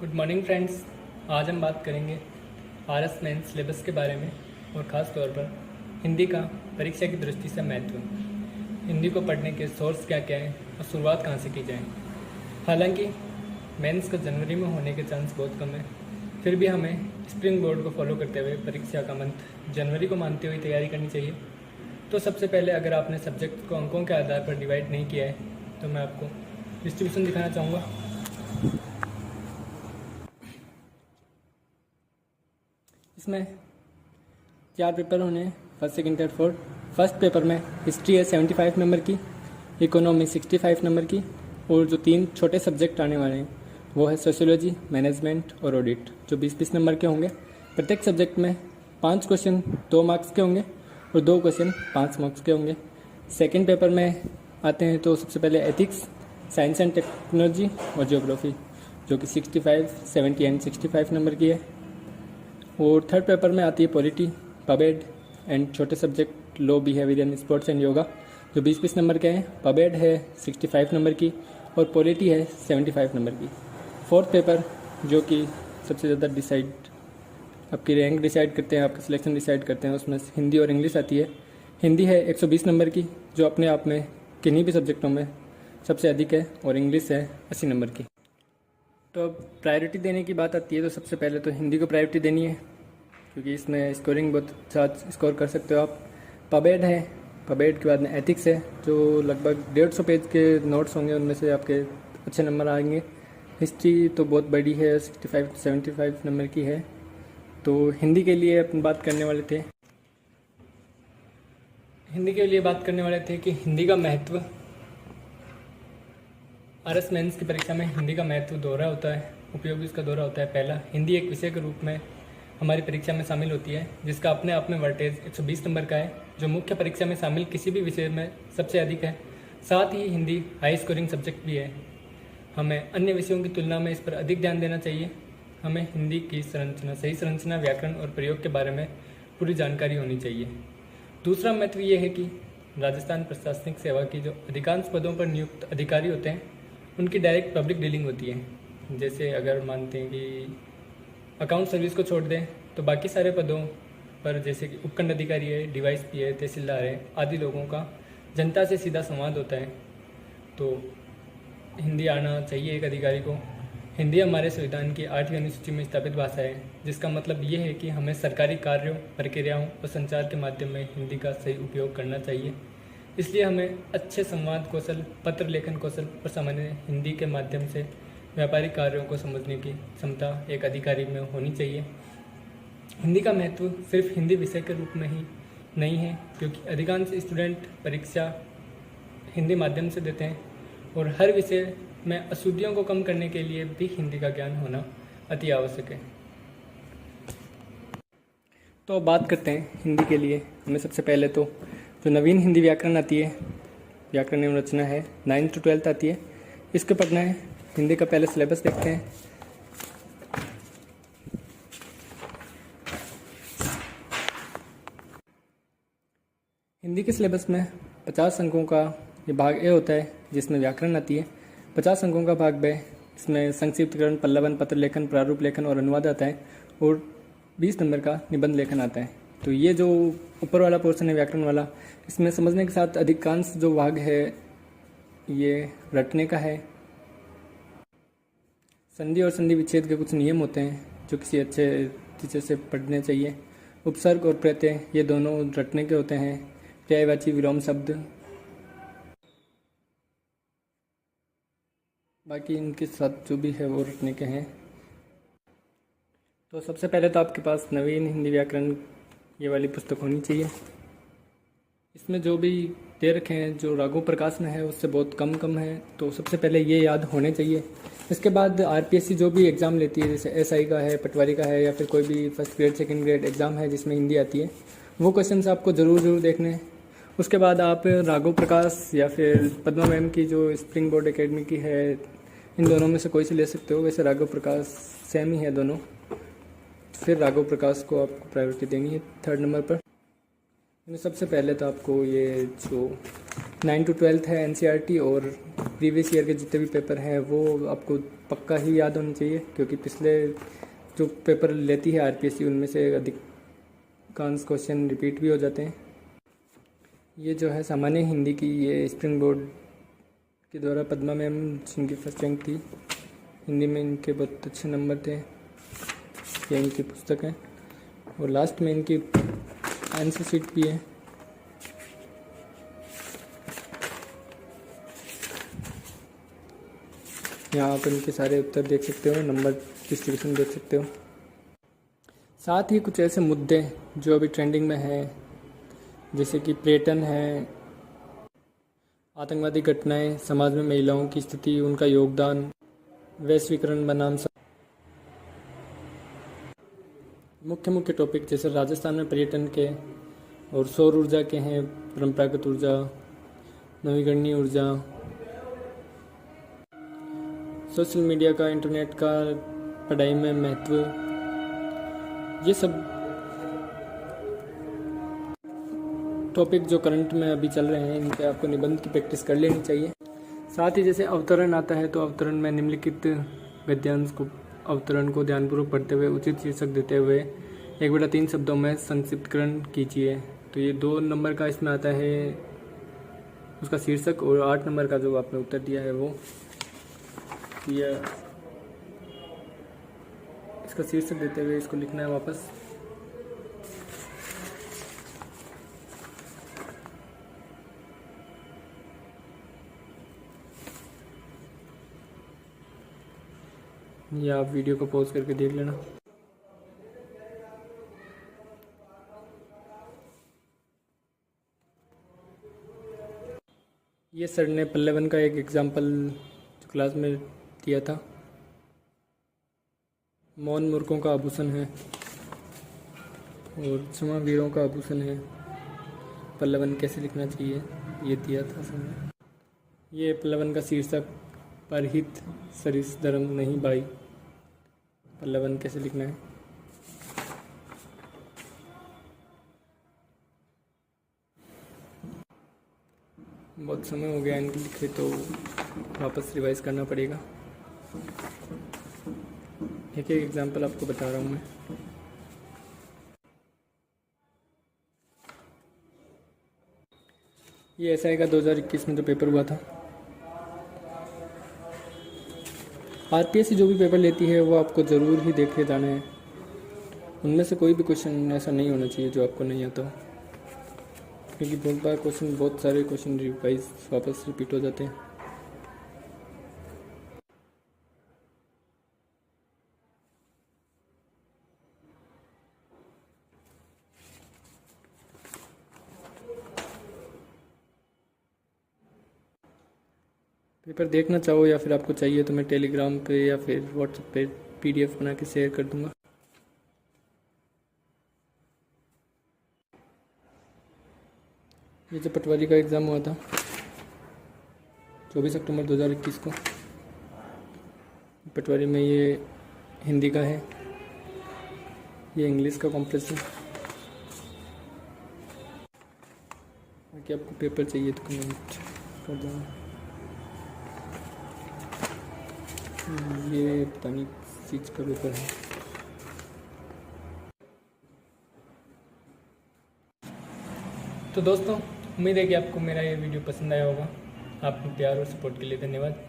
Good morning friends. आज हम बात करेंगे आरएस मेंस सिलेबस के बारे में और ख़ास तौर पर हिंदी का परीक्षा की दृष्टि से महत्व, हिंदी को पढ़ने के सोर्स क्या क्या हैं और शुरुआत कहाँ से की जाए। हालांकि मेंस का जनवरी में होने के चांस बहुत कम है, फिर भी हमें स्प्रिंग बोर्ड को फॉलो करते हुए परीक्षा का मंथ जनवरी को मानते हुए तैयारी करनी चाहिए। तो सबसे पहले अगर आपने सब्जेक्ट को अंकों के आधार पर डिवाइड नहीं किया है तो मैं आपको डिस्ट्रीब्यूशन दिखाना चाहूँगा। इसमें 4 पेपर होने हैं, first second third fourth. First paper में हिस्ट्री है 75 नंबर की, इकोनॉमी 65 नंबर की, और जो 3 छोटे सब्जेक्ट आने वाले हैं वो है सोशियोलॉजी, मैनेजमेंट और ऑडिट, जो 20-20 नंबर के होंगे। प्रत्येक सब्जेक्ट में 5 क्वेश्चन 2 मार्क्स के होंगे और 2 क्वेश्चन 5 मार्क्स के होंगे। सेकेंड पेपर में आते हैं तो सबसे पहले एथिक्स, साइंस एंड टेक्नोलॉजी और जियोग्राफी, जो कि 65, 70 एंड 65 नंबर की है। और थर्ड पेपर में आती है पॉलिटी, पबेड एंड छोटे subject law, behaviour, sports and yoga, जो 20-20 नंबर के हैं। पबेड है 65 नंबर की और पॉलिटी है 75 नंबर की। फोर्थ पेपर जो कि सबसे ज़्यादा डिसाइड आपकी रैंक डिसाइड करते हैं, आपका सिलेक्शन डिसाइड करते हैं, उसमें हिंदी और इंग्लिश आती है। हिंदी है 120 नंबर की, जो अपने आप में किन्हीं भी सब्जेक्टों में सबसे अधिक है, और इंग्लिश है 80 नंबर की। तो अब प्रायोरिटी देने की बात आती है तो सबसे पहले तो हिंदी को प्रायोरिटी देनी है, क्योंकि इसमें स्कोरिंग बहुत अच्छा स्कोर कर सकते हो आप। पबेड है, पबेड के बाद में एथिक्स है, जो लगभग 150 पेज के नोट्स होंगे, उनमें से आपके अच्छे नंबर आएंगे। हिस्ट्री तो बहुत बड़ी है, 65-75 नंबर की है। तो हिंदी के लिए अपन बात करने वाले थे, कि हिंदी का महत्व आरएस मेंस की परीक्षा में हिंदी का महत्व दोहरा होता है, उपयोग इसका दोहरा होता है। पहला, हिंदी एक विषय के रूप में हमारी परीक्षा में शामिल होती है, जिसका अपने आप में वर्टेज 120 नंबर का है, जो मुख्य परीक्षा में शामिल किसी भी विषय में सबसे अधिक है। साथ ही हिंदी हाई स्कोरिंग सब्जेक्ट भी है। हमें अन्य विषयों की तुलना में इस पर अधिक ध्यान देना चाहिए। हमें हिंदी की संरचना, सही संरचना, व्याकरण और प्रयोग के बारे में पूरी जानकारी होनी चाहिए। दूसरा महत्व ये है कि राजस्थान प्रशासनिक सेवा की जो अधिकांश पदों पर नियुक्त अधिकारी होते हैं, उनकी डायरेक्ट पब्लिक डीलिंग होती है। जैसे अगर मानते हैं कि अकाउंट सर्विस को छोड़ दें तो बाकी सारे पदों पर, जैसे कि उपखंड अधिकारी है, डीवाईएसपी है, तहसीलदार है, आदि लोगों का जनता से सीधा संवाद होता है। तो हिंदी आना चाहिए एक अधिकारी को। हिंदी हमारे संविधान की 8वीं अनुसूची में स्थापित भाषा है, जिसका मतलब ये है कि हमें सरकारी कार्यों, प्रक्रियाओं और संचार के माध्यम में हिंदी का सही उपयोग करना चाहिए। इसलिए हमें अच्छे संवाद कौशल, पत्र लेखन कौशल और सामान्य हिंदी के माध्यम से व्यापारिक कार्यों को समझने की क्षमता एक अधिकारी में होनी चाहिए। हिंदी का महत्व सिर्फ हिंदी विषय के रूप में ही नहीं है, क्योंकि अधिकांश स्टूडेंट परीक्षा हिंदी माध्यम से देते हैं, और हर विषय में अशुद्धियों को कम करने के लिए भी हिंदी का ज्ञान होना अति आवश्यक है। तो बात करते हैं हिंदी के लिए हमें सबसे पहले तो जो नवीन हिंदी व्याकरण आती है, व्याकरण एवं रचना है, 9th to 12th आती है, इसको पढ़ना है। हिंदी का पहले सिलेबस देखते हैं। हिंदी के सिलेबस में 50 अंकों का ये भाग ए होता है, जिसमें व्याकरण आती है। 50 अंकों का भाग बे, इसमें संक्षिप्तकरण, पल्लवन, पत्र लेखन, प्रारूप लेखन और अनुवाद आता है, और 20 नंबर का निबंध लेखन आता है। तो ये जो ऊपर वाला पोर्शन है व्याकरण वाला, इसमें समझने के साथ अधिकांश जो भाग है ये रटने का है। संधि और संधि विच्छेद के कुछ नियम होते हैं जो किसी अच्छे टीचर से पढ़ने चाहिए। उपसर्ग और प्रत्यय ये दोनों रटने के होते हैं। पर्यायवाची विलोम शब्द, बाकी इनके साथ जो भी है वो रटने के हैं। तो सबसे पहले तो आपके पास नवीन हिंदी व्याकरण ये वाली पुस्तक होनी चाहिए। इसमें जो भी दे रखे हैं, जो राघव प्रकाश में है उससे बहुत कम है, तो सबसे पहले ये याद होने चाहिए। इसके बाद आरपीएससी जो भी एग्ज़ाम लेती है, जैसे एसआई का है, पटवारी का है, या फिर कोई भी first grade second grade exam है जिसमें हिंदी आती है, वो क्वेश्चन आपको ज़रूर देखने हैं। उसके बाद आप राघव प्रकाश या फिर पद्मा मैम की जो स्प्रिंग बोर्ड एकेडमी की है, इन दोनों में से कोई से ले सकते हो। वैसे राघव प्रकाश सेम ही है दोनों, फिर राघव प्रकाश को आपको प्रायोरिटी देनी है 3rd नंबर पर। सबसे पहले तो आपको ये जो 9 to 12 है एनसीईआरटी और प्रीवियस ईयर के जितने भी पेपर हैं वो आपको पक्का ही याद होने चाहिए, क्योंकि पिछले जो पेपर लेती है आरपीएससी उनमें से अधिकांश क्वेश्चन रिपीट भी हो जाते हैं। ये जो है सामान्य हिंदी की, ये स्प्रिंग बोर्ड के द्वारा पद्मा मैम जिनकी फर्स्ट रैंक थी, हिंदी में इनके बहुत अच्छे नंबर थे। ये इनकी पुस्तक है और लास्ट में इनकी आंसर शीट भी है। यहाँ आप इनके सारे उत्तर देख सकते हो, नंबर डिस्ट्रीब्यूशन देख सकते हो। साथ ही कुछ ऐसे मुद्दे जो अभी ट्रेंडिंग में हैं, जैसे कि पर्यटन है, आतंकवादी घटनाएं, समाज में महिलाओं की स्थिति, उनका योगदान, वैश्वीकरण बनाम मुख्य टॉपिक जैसे राजस्थान में पर्यटन के और सौर ऊर्जा के हैं, परंपरागत ऊर्जा, नवीकरणीय ऊर्जा, सोशल मीडिया का, इंटरनेट का पढ़ाई में महत्व, ये सब टॉपिक जो करंट में अभी चल रहे हैं, इनके आपको निबंध की प्रैक्टिस कर लेनी चाहिए। साथ ही जैसे अवतरण आता है तो अवतरण में निम्नलिखित गद्यांश को, अवतरण को ध्यानपूर्वक पढ़ते हुए उचित शीर्षक देते हुए 1/3 शब्दों में संक्षिप्तकरण कीजिए। तो ये 2 नंबर का इसमें आता है उसका शीर्षक, और 8 नंबर का जो आपने उत्तर दिया है वो ये इसका शीर्षक देते हुए इसको लिखना है वापस। या आप वीडियो को पॉज करके देख लेना। ये सर ने पल्ले वन का एक एग्जाम्पल क्लास में दिया था। मौन मूर्खों का आभूषण है और क्षमा वीरों का आभूषण है, पल्लवन कैसे लिखना चाहिए ये दिया था सर ने। ये पल्लवन का शीर्षक परहित सरिस धर्म नहीं भाई, पल्लवन कैसे लिखना है। बहुत समय हो गया इनके लिखे तो वापस रिवाइज करना पड़ेगा। एक एग्जांपल आपको बता रहा हूँ मैं। ये एसआई का 2021 में जो पेपर हुआ था। आरपीएससी जो भी पेपर लेती है वो आपको ज़रूर ही देखे जाना है। उनमें से कोई भी क्वेश्चन ऐसा नहीं होना चाहिए जो आपको नहीं आता हो, क्योंकि बहुत सारे क्वेश्चन रिवाइज वापस रिपीट हो जाते हैं। पेपर देखना चाहो या फिर आपको चाहिए तो मैं टेलीग्राम पे या फिर व्हाट्सएप पे पीडीएफ बना के शेयर कर दूंगा। ये जो पटवारी का एग्ज़ाम हुआ था 24 अक्टूबर 2021 को, पटवारी में ये हिंदी का है, ये इंग्लिश का कॉम्प्लेक्स है। बाकी आपको पेपर चाहिए तो कमेंट कर देना। ये पता नहीं चीज़ का पेपर है। तो दोस्तों, उम्मीद है कि आपको मेरा ये वीडियो पसंद आया होगा। आपके प्यार और सपोर्ट के लिए धन्यवाद।